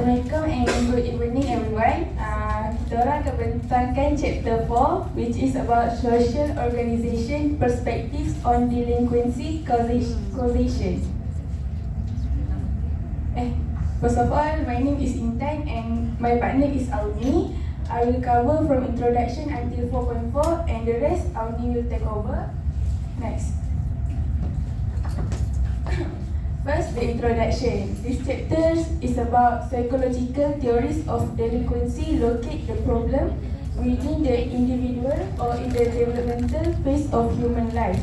Assalamualaikum and good evening everyone. Kita orang akan bentangkan chapter 4 which is about social organization perspectives on delinquency causation. First of all, my name is Intan and my partner is AUNI. I will cover from introduction until 4.4 and the rest AUNI will take over. Next. First, the introduction. This chapter is about psychological theories of delinquency, locate the problem within the individual or in the developmental phase of human life.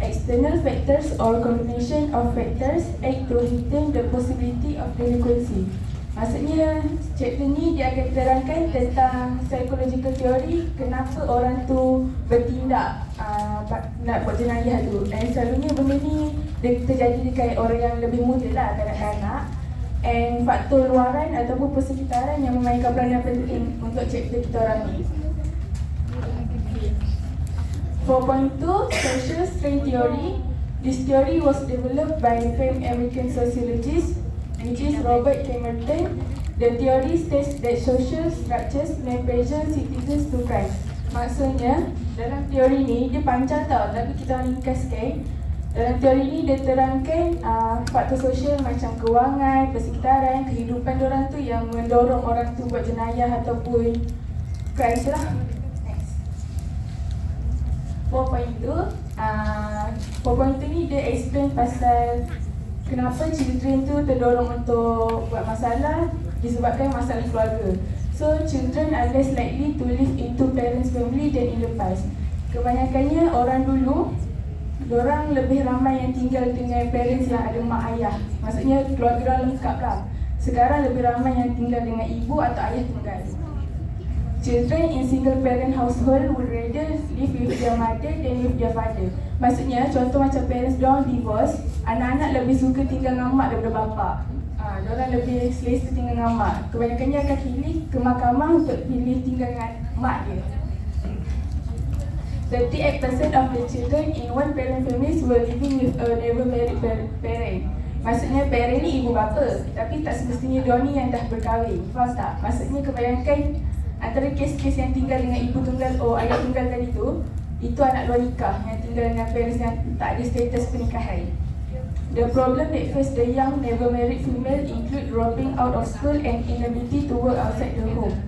External factors or combination of factors act to heighten the possibility of delinquency. Maksudnya, chapter ni dia akan terangkan tentang psychological theory, kenapa orang tu bertindak nak buat jenayah tu. Dan selalunya benda ni dia terjadi dekat orang yang lebih muda lah, kanak-kanak. And faktor luaran ataupun persekitaran yang memainkan peranan penting untuk chapter kita orang ni. 4.2 Social Strain Theory. This theory was developed by famed American sociologist which is Robert Camerton. The theory states that social structures may pressure citizens to crime. Maksudnya, dalam teori ni, dia panjang tau, tapi kita ringkaskan. Dalam teori ni, dia terangkan faktor sosial macam kewangan, persekitaran, kehidupan diorang tu yang mendorong orang tu buat jenayah ataupun crime lah. Next. 4.2 4.2 ni dia explain pasal kenapa children tu terdorong untuk buat masalah disebabkan masalah keluarga. So, children are less likely to live into parents' family than in the past. Kebanyakannya orang dulu, diorang lebih ramai yang tinggal dengan parents yang ada mak ayah. Maksudnya keluarga diorang lengkap lah. Sekarang lebih ramai yang tinggal dengan ibu atau ayah tunggal. Children in single parent household would rather live with their mother than with their father. Maksudnya, contoh macam parents diorang divorce, anak-anak lebih suka tinggal dengan mak daripada bapa. Diorang lebih selesa tinggal dengan mak. Kebanyakannya akan pilih ke mahkamah untuk pilih tinggal dengan mak dia. 38% of the children in one parent families were living with a never married parent. Maksudnya parent ni ibu bapa, tapi tak semestinya diorang ni yang dah berkahwin. Faham tak? Maksudnya kebanyakan antara kes-kes yang tinggal dengan ibu tunggal atau ayah tunggal tadi tu, itu anak luar nikah yang tinggal dengan parents yang tak ada status pernikahan. The problem that face the young never married female include dropping out of school and inability to work outside the home.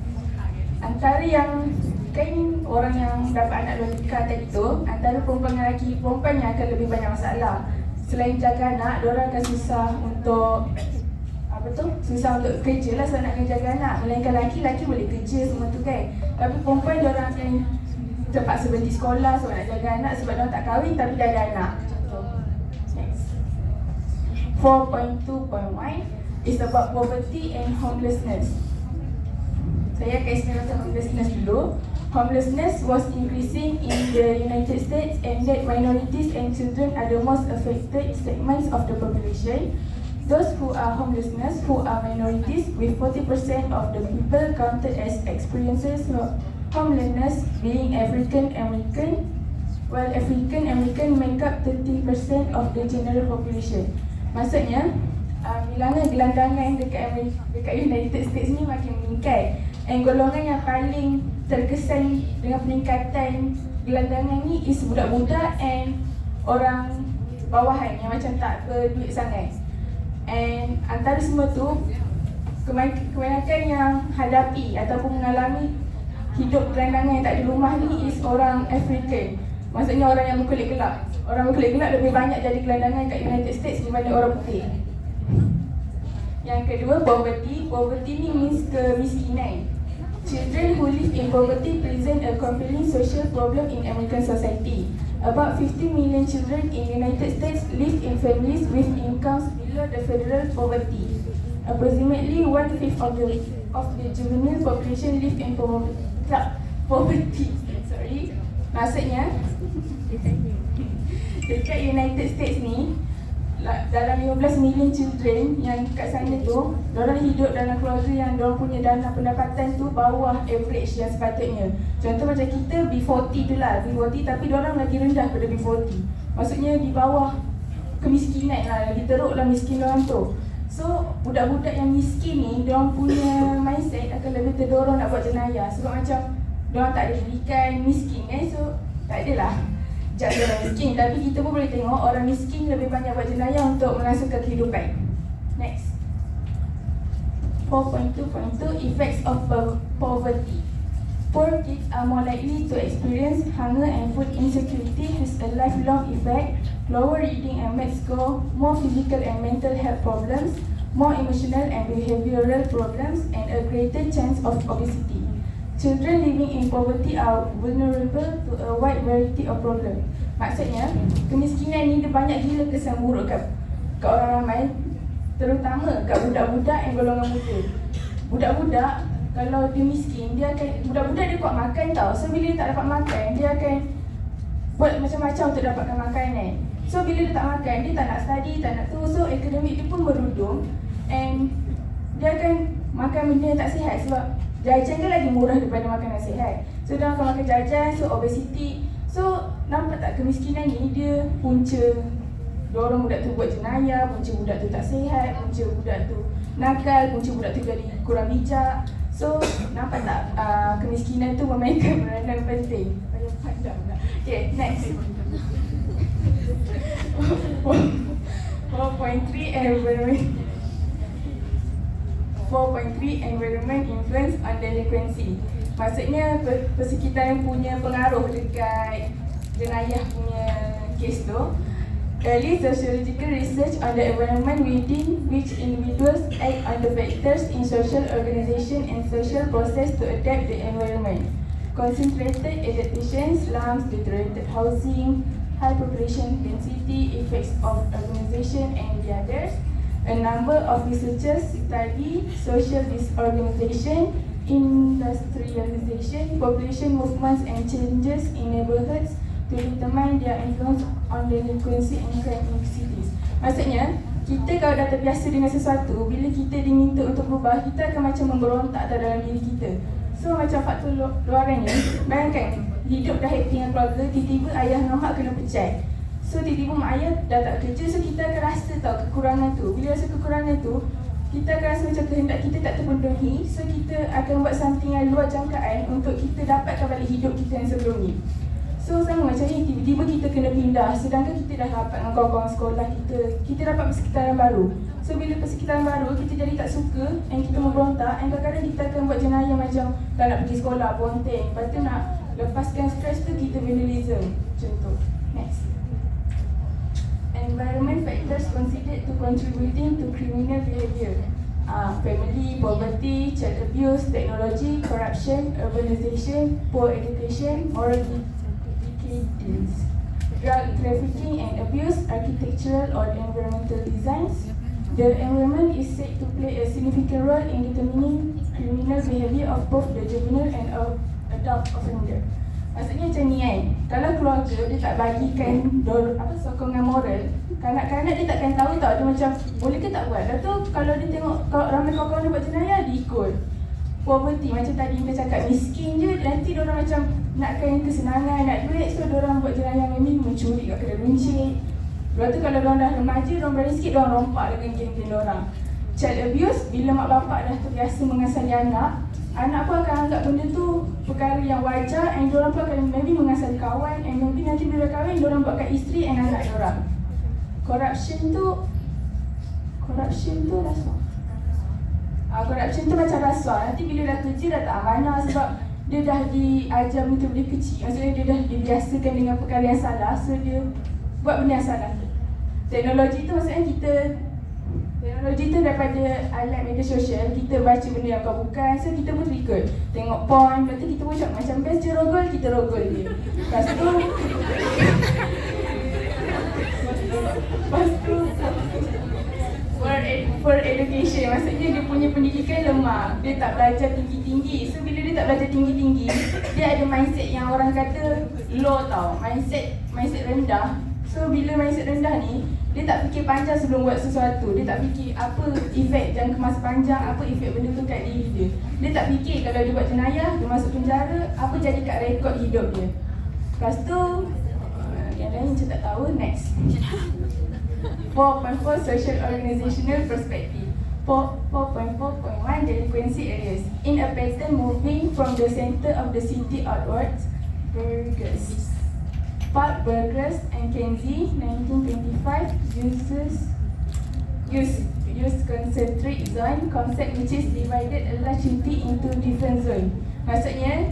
Antara yang kan orang yang dapat anak luar nikah tadi tu, antara perempuan dan lelaki, perempuan yang akan lebih banyak masalah. Selain jaga anak, diorang akan susah untuk susah untuk kerja lah sebab nak kena jaga anak. Melainkan lelaki boleh kerja semua tu kan. Tapi perempuan diorang akan terpaksa berhenti sekolah sebab nak jaga anak, sebab diorang tak kahwin tapi dah ada anak. 4.2.1 is about poverty and homelessness. Saya akan explain tentang homelessness dulu. Homelessness was increasing in the United States and that minorities and children are the most affected segments of the population. Those who are homelessness, who are minorities, with 40% of the people counted as experiences homelessness being African American, while African American make up 30% of the general population. Maksudnya, bilangan gelandangan dekat United States ni makin meningkat. And golongan yang paling terkesan dengan peningkatan gelandangan ni is budak-budak and orang bawahan yang macam tak berduit sangat. And antara semua tu, kebanyakan yang hadapi ataupun mengalami hidup gelandangan yang tak ada rumah ni is orang African. Maksudnya orang yang berkulit gelap. Orang berkulit gelap lebih banyak jadi gelandangan kat United States dibanding orang putih. Yang kedua, poverty. Poverty ni means kemiskinan. Children who live in poverty present a compelling social problem in American society. About 50 million children in United States live in families with incomes below the federal poverty. Approximately 1/5 of the juvenile population live in poverty. Maksudnya, dekat United States ni, dalam 15 million children yang kat sana tu, diorang hidup dalam keluarga yang diorang punya dana pendapatan tu bawah average yang sepatutnya. Contoh macam kita B40 tu lah, B40 tapi diorang lagi rendah pada B40. Maksudnya di bawah kemiskinan lah, lagi teruk lah miskin diorang tu. So budak-budak yang miskin ni, diorang punya mindset akan lebih terdorong nak buat jenayah. Sebab macam diorang tak ada pendidikan, miskin kan. So tak adalah judge orang miskin. Tapi kita pun boleh tengok orang miskin lebih banyak buat jenayah untuk melangsungkan kehidupan. Next. 4.2.2 Effects of poverty. Poor kids are more likely to experience hunger and food insecurity has a lifelong effect, lower reading and math score, more physical and mental health problems, more emotional and behavioral problems, and a greater chance of obesity. Children living in poverty are vulnerable to a wide variety of problems. Maksudnya, kemiskinan ni dia banyak gila kesan buruk kat orang ramai, terutama kat budak-budak yang golongan muda. Budak-budak kalau dia miskin, budak-budak dia kuat makan tau. So bila dia tak dapat makan, dia akan buat macam-macam untuk dapatkan makanan. So bila dia tak makan, dia tak nak study, tak nak tu. So akademik dia pun merudum. And dia akan makan benda yang tak sihat. Sebab jajan kan lagi murah daripada makanan sihat. So dia akan makan jajan, so obesity. So nampak tak kemiskinan ni dia punca dorong budak tu buat jenayah, punca budak tu tak sihat, punca budak tu nakal, punca budak tu jadi kurang bijak. So nampak tak kemiskinan tu memainkan peranan penting. Panjang tak? Okay, next. 4.3 Environment influence on delinquency. Maksudnya persekitaran punya pengaruh dekat jenayah punya kes tu. Early sociological research on the environment within which individuals act on the factors in social organization and social process to adapt the environment. Concentrated adaptation, slums, deteriorated housing, high population density, effects of urbanization, and the others. A number of researchers study social disorganization, industrialization, population movements, and changes in neighborhoods to determine their influence on delinquency and crime in cities. Maksudnya, kita kalau dah terbiasa dengan sesuatu, bila kita diminta untuk berubah, kita akan macam memberontak dalam diri kita. So macam faktor luaran ni, bayangkan hidup dah happy dengan keluarga, tiba-tiba ayah dan mak kena pecat. So tiba-tiba mak ayah dah tak kerja, so kita akan rasa tau kekurangan tu. Bila rasa kekurangan tu, kita akan rasa macam kehendak kita tak terpenuhi. So kita akan buat something yang luar jangkaan untuk kita dapatkan balik hidup kita yang sebelum ni. So sama macam ni, tiba-tiba kita kena pindah. Sedangkan kita dah rapat dengan kawan-kawan sekolah kita dapat persekitaran baru. So bila persekitaran baru, kita jadi tak suka and kita memberontak. And kadang-kadang kita akan buat jenayah macam tak nak pergi sekolah, ponteng. Lepas tu nak lepaskan stres tu, kita vandalism. Contoh. Next. Environment factors considered to contributing to criminal behaviour. Family, poverty, child abuse, technology, corruption, urbanization, poor education, moral decadence, drug trafficking and abuse, architectural or environmental designs. The environment is said to play a significant role in determining criminal behaviour of both the juvenile and adult offender. Maksudnya macam ni kan, kalau keluarga dia tak bagikan sokongan moral, kanak-kanak dia takkan tahu tau, dia macam boleh ke tak buat. Lepas tu kalau dia tengok ramai kawan-kawan dia buat jenayah, dia ikut. Poverty, macam tadi kita cakap, miskin je, nanti diorang macam nakkan kesenangan, nak duit, so diorang buat jenayah, maybe mencuri kat kedai runcit. Lepas tu kalau diorang dah remaja, diorang berani sikit, diorang rompak dengan geng-geng diorang. Child abuse, bila mak bapak dah terbiasa mengasali anak pun akan anggap benda tu perkara yang wajar, and diorang pun akan maybe mengasali kawan, and maybe nanti bila kahwin, diorang buatkan isteri and anak diorang. Corruption tu rasuah. Corruption tu macam rasuah. Nanti bila dah kerja dah tak amanah sebab dia dah diajar benda tu kecil. Maksudnya dia dah dibiasakan dengan perkara yang salah, so dia buat benda yang salah. Teknologi tu maksudnya teknologi tu daripada alat media sosial, kita baca benda yang bukan, so kita pun terikut. Tengok porn, lepas tu kita pun cakap macam best je rogol, kita rogol dia. Lepas tu for education, maksudnya dia punya pendidikan lemah. Dia tak belajar tinggi-tinggi. So bila dia tak belajar tinggi-tinggi, dia ada mindset yang orang kata low tau. Mindset rendah. So bila mindset rendah ni, dia tak fikir panjang sebelum buat sesuatu. Dia tak fikir apa efek jangka masa panjang, apa efek benda tu kat diri dia. Dia tak fikir kalau dia buat jenayah, dia masuk penjara, apa jadi kat rekod hidup dia. Lepas tu yang lain macam tak tahu. Next. 4.4 Social Organizational Perspective. 4.4.1 delinquency areas. In a pattern moving from the center of the city outwards, Burgess. Park Burgess and Kenzie, 1925, use concentric zone concept which is divided a large city into different zone. Maksudnya,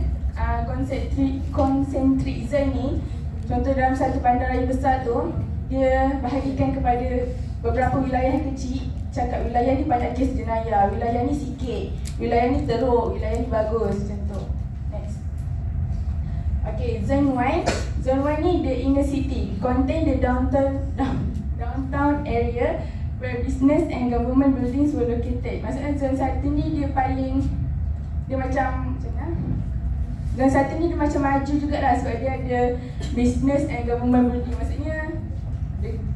concentric zone ni, contoh dalam satu bandaraya besar tu, dia bahagikan kepada beberapa wilayah kecil. Cakap wilayah ni banyak kes jenayah, wilayah ni sikit, wilayah ni teruk, wilayah ni bagus, macam tu. Next. Okay, zone 1. Zone 1 ni the inner city, contain the downtown area where business and government buildings were located. Maksudnya zone 1 ni dia macam mana? Zone 1 ni dia macam maju jugalah sebab dia ada business and government building. Maksudnya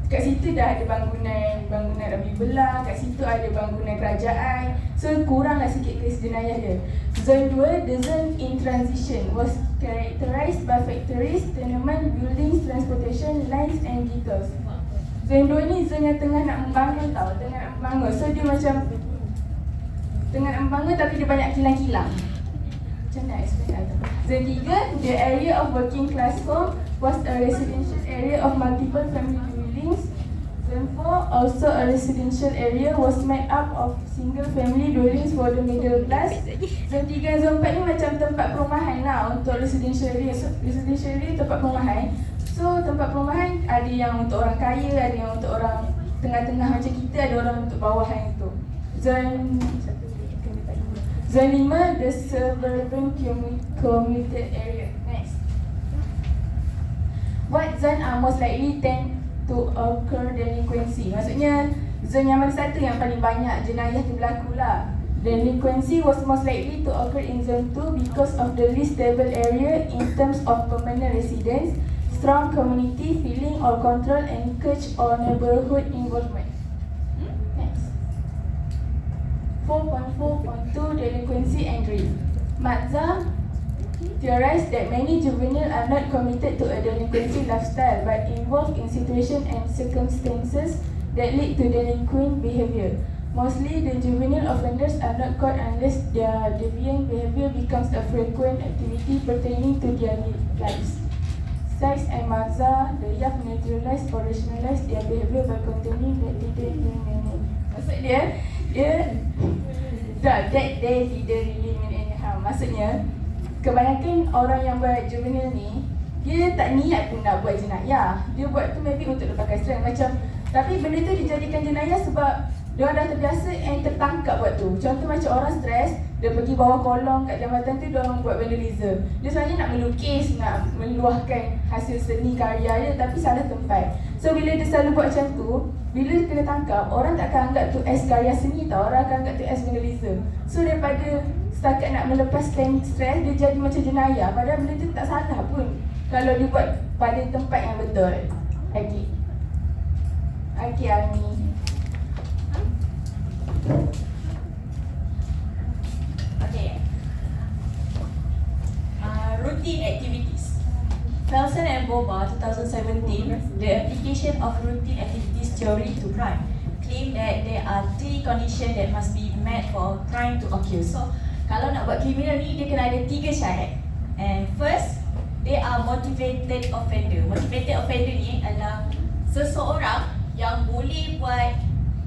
kat situ dah ada bangunan Rabi Belah, kat situ ada bangunan kerajaan. So kuranglah sikit kes jenayah dia. Zone 2, the zone in transition was characterized by factories, tenement, buildings, transportation, lines and details. Zone 2 ni zone yang tengah nak membangun tau, tengah nak membangun. So dia macam tengah nak membangun tapi dia banyak kilang-kilang. Macam nak explain tu. Zone 3, the area of working class home was a residential area of multiple family dwellings. Zone 4, also a residential area, was made up of single family dwellings for the middle class. Zone 3 dan zone 4 ni macam tempat perumahan lah untuk residential area. So, residential area tempat perumahan. So tempat perumahan ada yang untuk orang kaya, ada yang untuk orang tengah-tengah macam kita, ada orang untuk bawahan itu. Zone 5, the suburban commuted area. Next. What zone are most likely tend to occur delinquency? Maksudnya zone yang mana satu yang paling banyak jenayah tu berlaku lah. Delinquency was most likely to occur in zone 2 because of the least stable area in terms of permanent residence, strong community feeling or control, and church or neighborhood involvement. Next. 4.4.2 Delinquency and Drift. IZZAH theorized that many juveniles are not committed to a delinquency lifestyle but involved in situations and circumstances that lead to delinquent behavior. Mostly, the juvenile offenders are not caught unless their deviant behavior becomes a frequent activity pertaining to their lives. Sykes and IZZAH, the young neutralize or rationalize their behavior by containing that they didn't mean. Maksud dia that they didn't really mean any harm. Maksudnya, kebanyakan orang yang buat juvenile ni, dia tak niat pun nak buat jenayah. Dia buat tu maybe untuk lepaskan stres macam, tapi benda tu dijadikan jenayah sebab dia dah terbiasa and tertangkap buat tu. Contoh macam orang stres, dia pergi bawah kolong kat jambatan tu, dia orang buat vandalism. Dia sebenarnya nak melukis, nak meluahkan hasil seni karya dia tapi salah tempat. So bila dia selalu buat macam tu, bila dia kena tangkap, orang tak akan anggap tu as karya seni tau, orang akan anggap tu as vandalism. So daripada setakat nak melepaskan stres, dia jadi macam jenayah. Padahal benda tu tak salah pun kalau dia buat pada tempat yang betul. Okay, AUNI. Okay. Routine activities. Felsen and Boba, 2017, the application of routine activities theory to crime, claim that there are 3 conditions that must be met for crime to occur. So, kalau nak buat kriminal ni, dia kena ada 3 syarat. And first, they are motivated offender. Motivated offender ni adalah seseorang yang boleh buat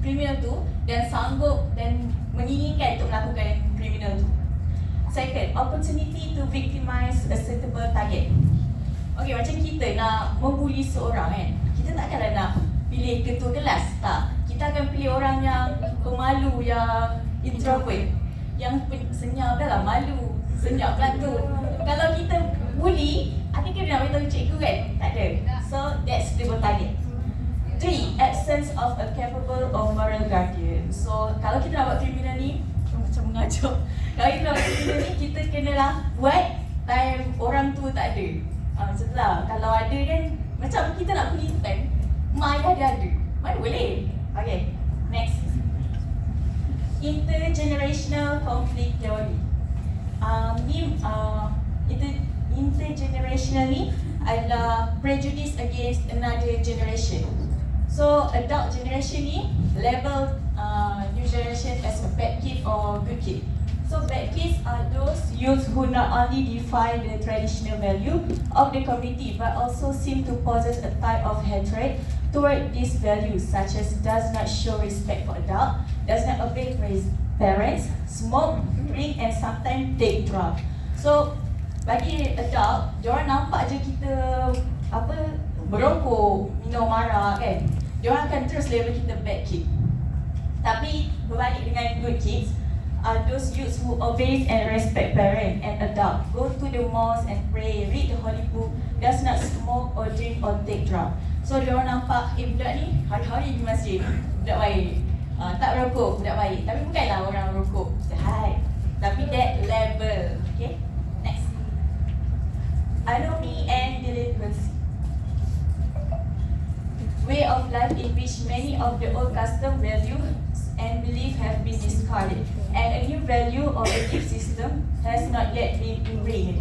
kriminal tu dan sanggup dan menginginkan untuk melakukan kriminal tu. Second, opportunity to victimize a suitable target. Okay, macam kita nak membuli seorang kan, kita takkanlah nak pilih ketua kelas, tak. Kita akan pilih orang yang pemalu, yang introvert, yang senyap dah lah, malu, senyap lah tu. Kalau kita bully, adakah dia nak beritahu cikgu kan? Tak ada. So, that's suitable target. 3. Absence of a capable or moral guardian. So, kalau kita nak buat kriminal ni, macam mengajuk. Kalau kita nak buat kriminal ni, kita kenalah buat time orang tu tak ada. Macam tu lah. Kalau ada kan, macam kita nak pergi time, mak ayah dia ada. Mana boleh? Okay, next. Intergenerational conflict theory. Intergenerational ni adalah prejudice against another generation. So adult generation ni label generation as a bad kid or good kid. So bad kids are those youths who not only defy the traditional value of the community but also seem to possess a type of hatred toward these values, such as does not show respect for adults, does not obey parents, smoke, drink and sometimes take drugs. So bagi adult, diorang nampak je kita berokok, minum arak kan, diorang akan terus label kita bad kid. Tapi berbalik dengan good kids are those youths who obey and respect parents and adults, go to the mosque and pray, read the holy book, does not smoke or drink or take drugs. So diorang nampak, budak ni hari-hari di masjid, budak baik, tak rokok, budak baik. Tapi bukanlah orang rokok jahat, tapi that level. Okay, next. AUNI and delinquency. Way of life in which many of the old custom values and beliefs have been discarded, and a new value or belief system has not yet been ingrained.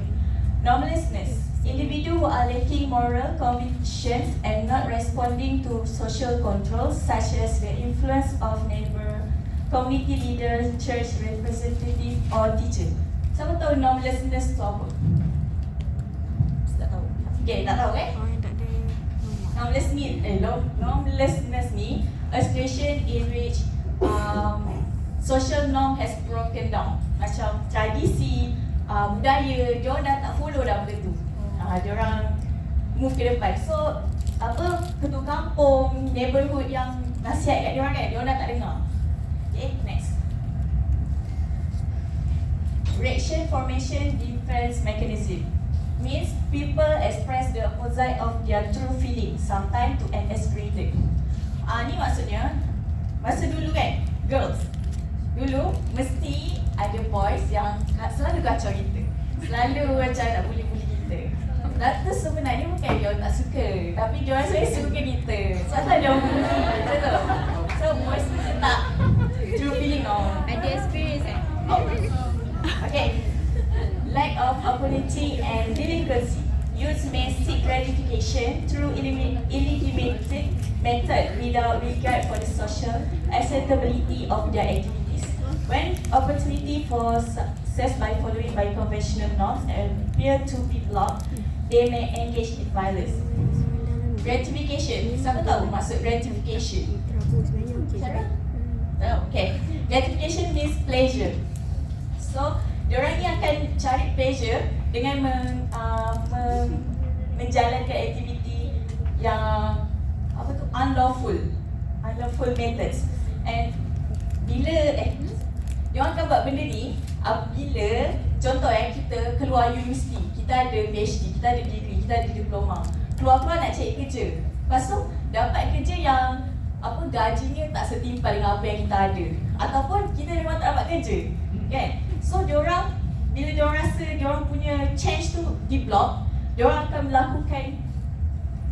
Normlessness. Individuals who are lacking moral convictions and not responding to social controls such as the influence of neighbor, community leaders, church representative or teacher. Siapa tahu normlessness tu apa? Tak tahu. Okay, tak tahu kan? Normlessness ni a situation in which social norm has broken down. Macam tradisi, budaya, diorang dah tak follow dah benda tu. Diorang move ke depan. So, ketua kampung, neighborhood yang nasihat kat diorang kan, diorang dah tak dengar. Okay, next. Reaction formation defense mechanism means people express the opposite of their true feeling, sometimes to an escalated. Ni maksudnya, masa dulu kan, girls, dulu mesti ada boys yang selalu kacau kita, selalu macam nak bully-bully kita. Dan tu sebenarnya bukan dia tak suka, tapi dia sebenarnya suka kita. Sebab dia bully, betul? So boys mesti tak true feeling on. Ada experience Okay. Lack of opportunity and delinquency. Youths may seek gratification through illegitimate method without regard for the social acceptability of their activities. When opportunity for success by following by conventional norms appear to be blocked, they may engage in violence. Gratification. Siapa tahu maksud gratification? Sarah? Okay. Gratification means pleasure. So, diorang ni akan cari pleasure dengan menjalankan aktiviti yang unlawful methods. And bila diorang akan buat benda ni bila contoh kita keluar universiti, kita ada PhD, kita ada degree, kita ada diploma, keluar nak cari kerja, lepas tu dapat kerja yang gajinya tak setimpal dengan apa yang kita ada, ataupun kita memang tak dapat kerja kan. So diorang, bila diorang rasa diorang punya change tu di-block, diorang akan melakukan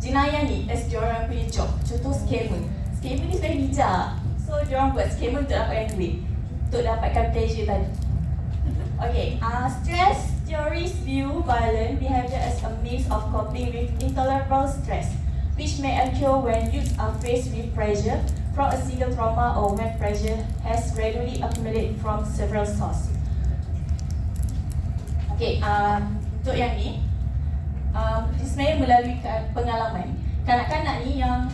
jenayah ni as diorang punya job. Contoh scammer. Scammer ni sebenarnya bijak. So diorang buat scammer untuk dapatkan duit, untuk dapatkan pleasure tadi. Okay, stress theories view violent behavior as a means of coping with intolerable stress, which may occur when youths are faced with pressure from a single trauma or when pressure has gradually accumulated from several sources. Okay, untuk yang ni, sebenarnya melalui pengalaman. Kanak-kanak ni yang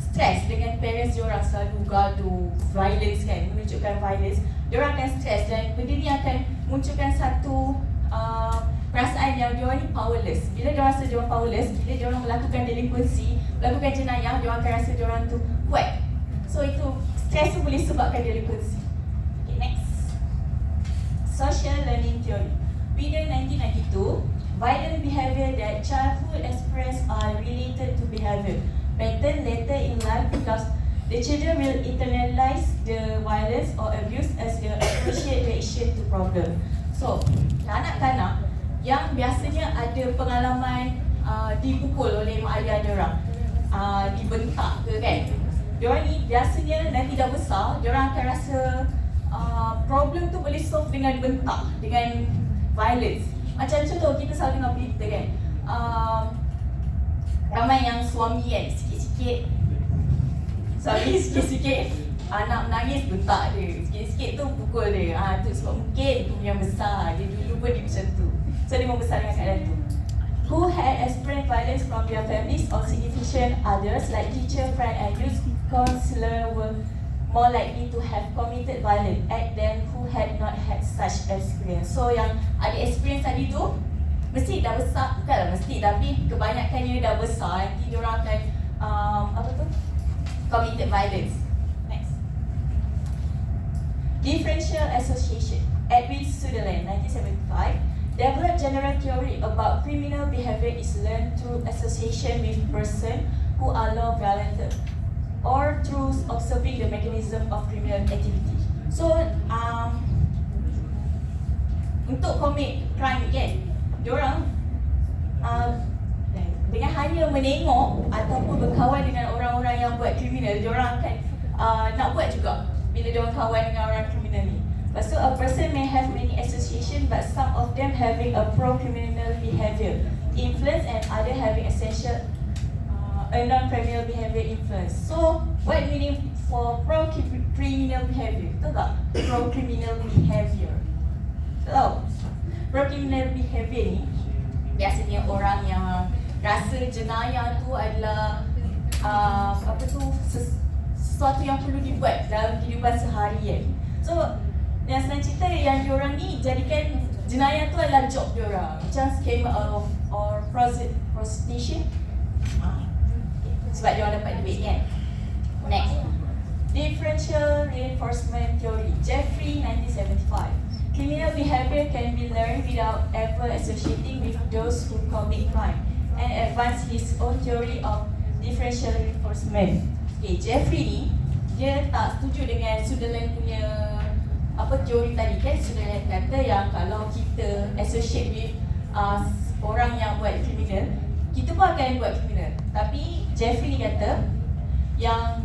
stres dengan parents diorang selalu gaduh, violence kan, menunjukkan violence, diorang akan stres dan benda ni akan munculkan satu perasaan yang diorang ni powerless. Bila diorang rasa diorang powerless, bila diorang melakukan delinquency, melakukan jenayah, diorang akan rasa diorang tu kuat. So itu, stres tu boleh sebabkan delinquency. Okay, next. Social learning theory. Within 1992, violent behavior that childhood express are related to behavior pattern later in life because the children will internalize the violence or abuse as the appropriate reaction to problem. So, kanak-kanak yang biasanya ada pengalaman dipukul oleh mak ayah diorang, dibentak ke kan, diorang ni biasanya nanti dah besar, diorang akan rasa problem tu boleh solve dengan bentak, dengan violence. Macam contoh kita selalu dengar berita kan, ramai yang suami kan sikit-sikit anak menangis bentak dia, sikit-sikit tu pukul dia. Tu sebab mungkin tu yang besar, dia dulu pun dia macam tu. So dia membesar dengan keadaan tu. Who had experienced violence from their families or significant others like teacher, friend and youth counselor were more likely to have committed violent act than who had not had such experience. So yang ada experience tadi tu mesti dah besar, bukanlah mesti tapi kebanyakannya dah besar, nanti diorang akan committed violence. Next. Differential association. Edwin Sutherland, 1975, developed general theory about criminal behavior is learned through association with person who are low violent or through observing the mechanism of criminal activity. So, untuk commit crime kan, diorang dengan hanya menengok ataupun berkawan dengan orang-orang yang buat kriminal, diorang akan nak buat juga bila diorang kawan dengan orang kriminal ni. Lepas tu, a person may have many association but some of them having a pro-criminal behavior influence and other having essential a non-criminal behavior influence. So, what meaning for pro-criminal behavior? Tahu tak? Pro-criminal behavior. So, pro-criminal behavior ni biasanya orang yang rasa jenayah tu adalah sesuatu yang perlu dibuat dalam kehidupan seharian. So, yang senang cerita yang diorang ni jadikan jenayah tu adalah job diorang, macam scammer or prostitution. Sebab diorang dapat duit kan. Next. Differential reinforcement theory, Jeffrey, 1975. Criminal behavior can be learned without ever associating with those who commit crime and advance his own theory of differential reinforcement. Okay, Jeffrey ni dia tak setuju dengan Sutherland punya teori tadi kan. Sutherland kata yang kalau kita associate with orang yang buat kriminal, kita pun akan buat kriminal. Tapi Jeffrey ni kata yang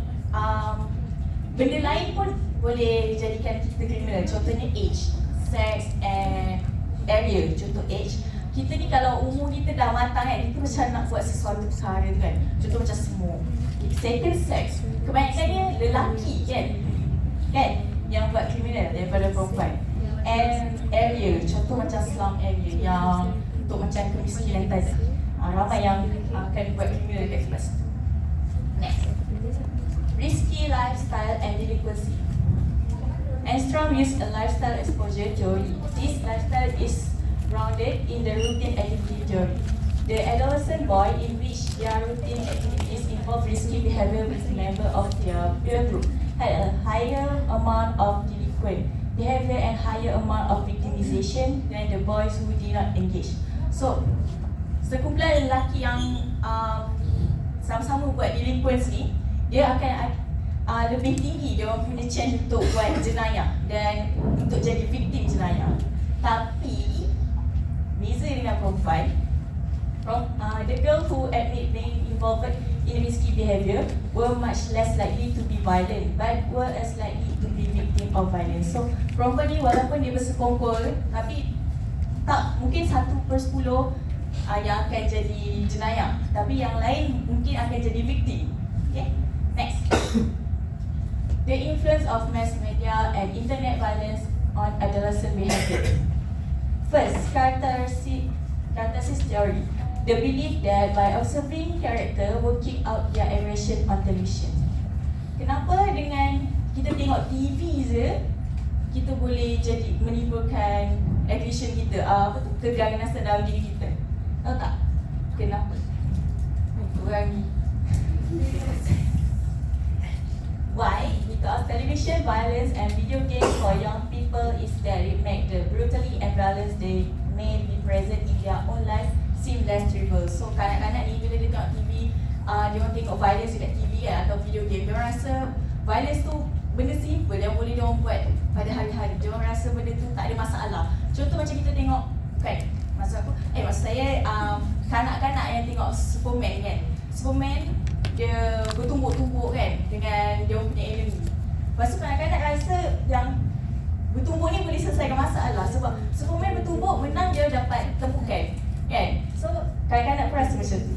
benda lain pun boleh jadikan kita kriminal. Contohnya age, sex and area. Contoh age, kita ni kalau umur kita dah matang kan, kita macam nak buat sesuatu perkara tu kan. Contoh macam smoke. Second sex, kebanyakannya lelaki kan yang buat kriminal daripada perempuan. And area, contoh macam slum area yang untuk macam kemiskinan tadi. Ramai yang akan buat kriminal dekat tempat situ. Next. Risky lifestyle and delinquency. Armstrong used a lifestyle exposure theory. This lifestyle is grounded in the routine activity theory. The adolescent boy in which their routine activities involve risky behavior with members of their peer group had a higher amount of delinquent behavior and higher amount of victimization than the boys who did not engage. So, sekumpulan lelaki yang sama-sama buat delinquency, dia akan lebih tinggi dia orang punya chance untuk buat jenayah dan untuk jadi victim jenayah. Tapi beza dengan perempuan, the girl who admit being involved in risky behavior were much less likely to be violent but were as likely to be victim of violence. So perempuan ni walaupun dia bersekongkol, tapi tak mungkin 1/10 yang akan jadi jenayah, tapi yang lain mungkin akan jadi victim. Okay, next. The influence of mass media and internet violence on adolescent behavior. First, characteristic theory. The belief that by observing character working out their aggression on television. Kenapa dengan kita tengok TV je, kita boleh jadi menimbulkan aggression kita, keganasan dalam diri kita? Tahu tak? Kenapa? Orang ni. Why? Because television violence and video games for young people is that it make the brutality and violence they may be present in their own life seem less trivial. So kanak-kanak ni bila dia tengok TV, dia orang tengok violence dekat TV kan, atau video game, dia orang rasa violence tu benda simple yang boleh dia orang buat pada hari-hari. Dia orang rasa benda tu tak ada masalah. Contoh macam kita tengok kan, maksud saya kanak-kanak yang tengok Superman kan. Superman dia bertumbuk-tumbuk kan dengan dia punya enemy. Lepas tu kanak-kanak rasa yang bertumbuk ni boleh selesaikan masalah sebab Superman bertumbuk, menang dia dapat tembukan kan. So kanak-kanak pun rasa macam tu.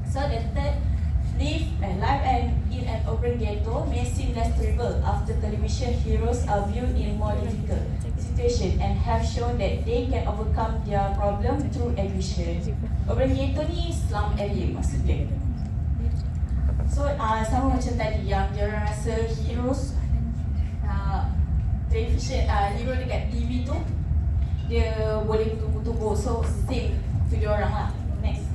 So the third, live and in an urban ghetto contoh may seem less terrible after television heroes are viewed in more difficult situation and have shown that they can overcome their problem through aggression. Orang itu ni slum area maksudnya. So sama macam tadi yang dia orang rasa heroes television hero dekat TV tu dia boleh tubuh-tubuh, so same tu dia orang lah. Next.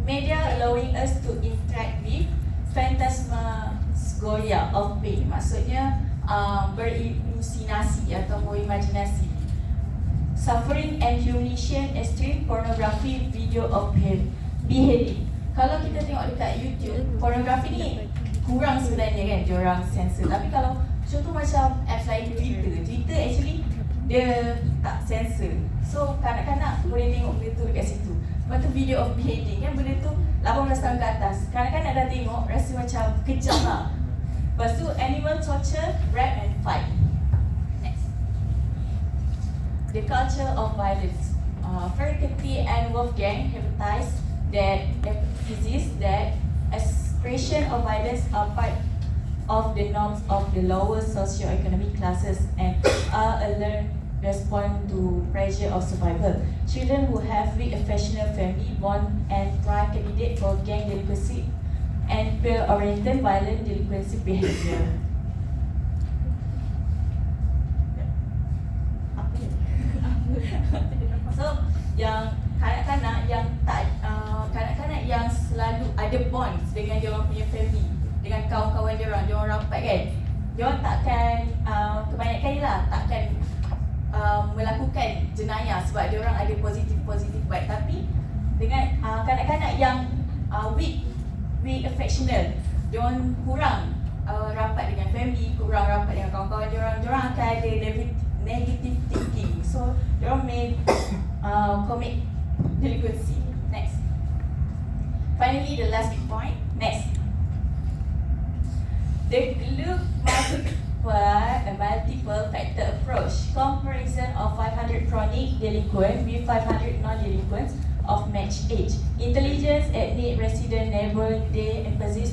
Media allowing us to interact with phantasmagoria of pain, maksudnya berilusinasi atau imajinasi. Suffering and humiliation, extreme pornography, video of beheading. Kalau kita tengok dekat YouTube, pornografi ni kurang sebenarnya kan diorang censor. Tapi kalau contoh macam apps lain Twitter actually dia tak censor. So kanak-kanak boleh tengok benda tu dekat situ. Lepas tu video of beheading kan, benda tu 18 tahun ke atas. Kanak-kanak dah tengok rasa macam kejam lah. Lepas tu animal torture, rape and fight. Next. The culture of violence. Ferkety and Wolfgang hypothesized that expression of violence are part of the norms of the lower socio-economic classes and are a learned response to pressure of survival. Children who have weak affectional family bond and prime candidate for gang delinquency and peer-oriented violent delinquency behavior. So, yang kanak-kanak yang tak kanak-kanak yang selalu ada bond dengan dia orang punya family, dengan kawan-kawan dia orang rapat kan, dia orang takkan kebanyakan ni lah takkan melakukan jenayah sebab dia orang ada positif vibe. Tapi dengan kanak-kanak yang weak affectional, dia orang kurang rapat dengan family, kurang rapat dengan kawan-kawan dia orang akan ada negative thinking, so dia orang may commit delinquency. Next. Finally, the last big point. Next. The look multiple factor approach, comparison of 500 chronic delinquent with 500 non-delinquents of match age. Intelligence, ethnic, resident, neighbor, they emphasize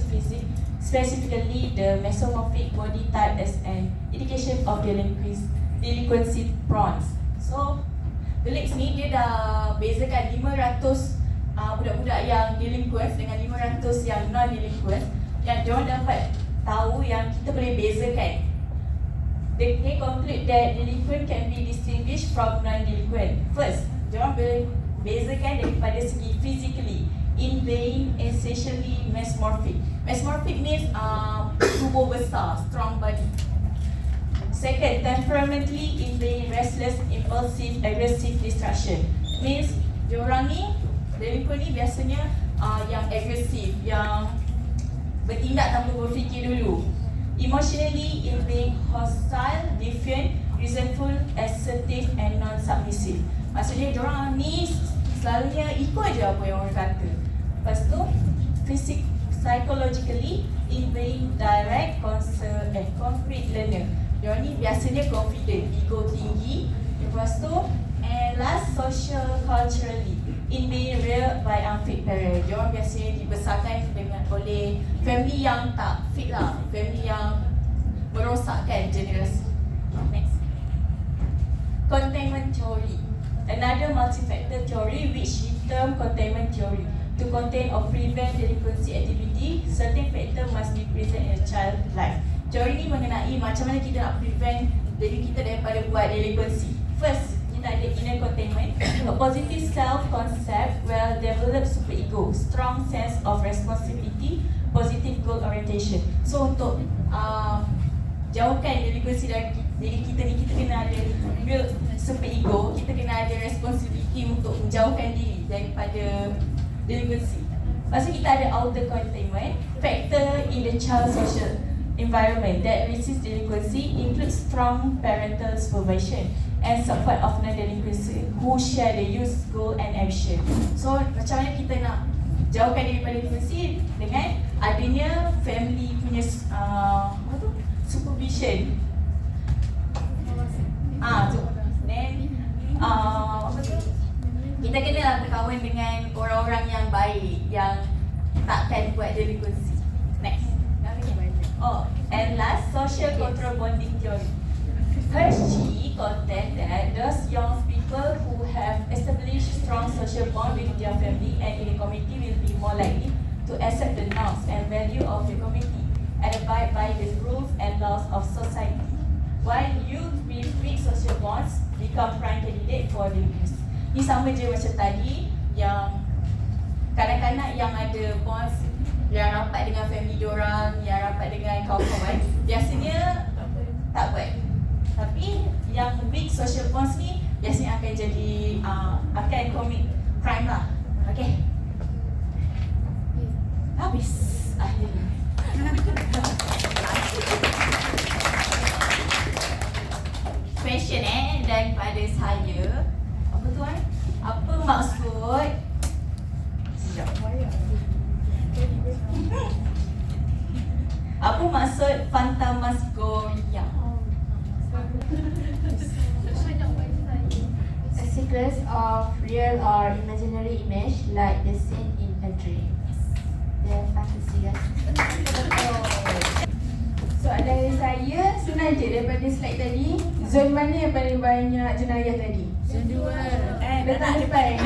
specifically the mesomorphic body type as an indication of delinquency prawns. So, Delinks ni dia dah bezakan 500 budak-budak yang delinquents dengan 500 yang non-delinquents, yang diorang dapat tahu yang kita boleh bezakan. They conclude that delinquent can be distinguished from non-delinquent. First, diorang boleh bezakan daripada segi physically, in being essentially mesomorphic. Mesomorphic means tubuh besar, strong body. Second, temperamentally, in being restless, impulsive, aggressive, destruction. Means diorang ni, delinquent ni biasanya yang agresif, yang bertindak tanpa berfikir dulu. Emotionally, in being hostile, defiant, resentful, assertive and non-submissive. Maksudnya diorang ni selalunya ikut je apa yang orang kata. Lepas tu, psychologically, in being direct, concrete learner. Diorang ni biasanya confident, ego tinggi. Lepas tu, and last, social culturally, in being reared by unfit parents. Diorang biasanya dibesarkan oleh family yang tak fit lah, family yang merosakkan generasi. Next. Containment theory, another multi-factor theory which we term containment theory. To contain or prevent delinquency activity, certain factor must be present in a child life. Teori ni mengenai macam mana kita nak prevent diri kita daripada buat delinquency. First, kita ada inner containment, a positive self-concept, well-developed superego, strong sense of responsibility, positive goal orientation. So untuk jauhkan delinquency dari diri kita ni, kita kena ada build superego, kita kena ada responsibility untuk menjauhkan diri daripada delinquency. Lepas tu kita ada outer containment, factor in the child social environment that resists delinquency includes strong parental supervision and support of non-delinquency who share the youth goal and action. So macam mana kita nak jauhkan daripada delinquency dengan adanya family punya supervision. Kita kenalah berkawan dengan orang-orang yang baik, yang takkan buat delinquency. Next. Oh, and last, social control bonding theory. Hershey contend that those young people who have established strong social bond with their family and in the community will be more likely to accept the norms and value of the community and abide by the rules and laws of society. While youth with weak social bonds become prime candidate for delinquency. Ini sama je macam tadi, yang kanak-kanak yang ada bonds, yang rapat dengan family diorang, yang rapat dengan kawan-kawan, biasanya tak buat. Tapi yang weak social bonds ni biasanya akan jadi akan commit crime lah. Okay. Habis akhirnya. Question daripada saya. Apa tu Apa maksud? Sekejap. Apa maksud fantasmagoria? A sequence of real or imaginary image like the scene in a dream. The fantasy, guys. Soalan dari saya, senang je daripada slide tadi. Zon mana yang paling banyak jenayah tadi? Zon 2. Letak depan.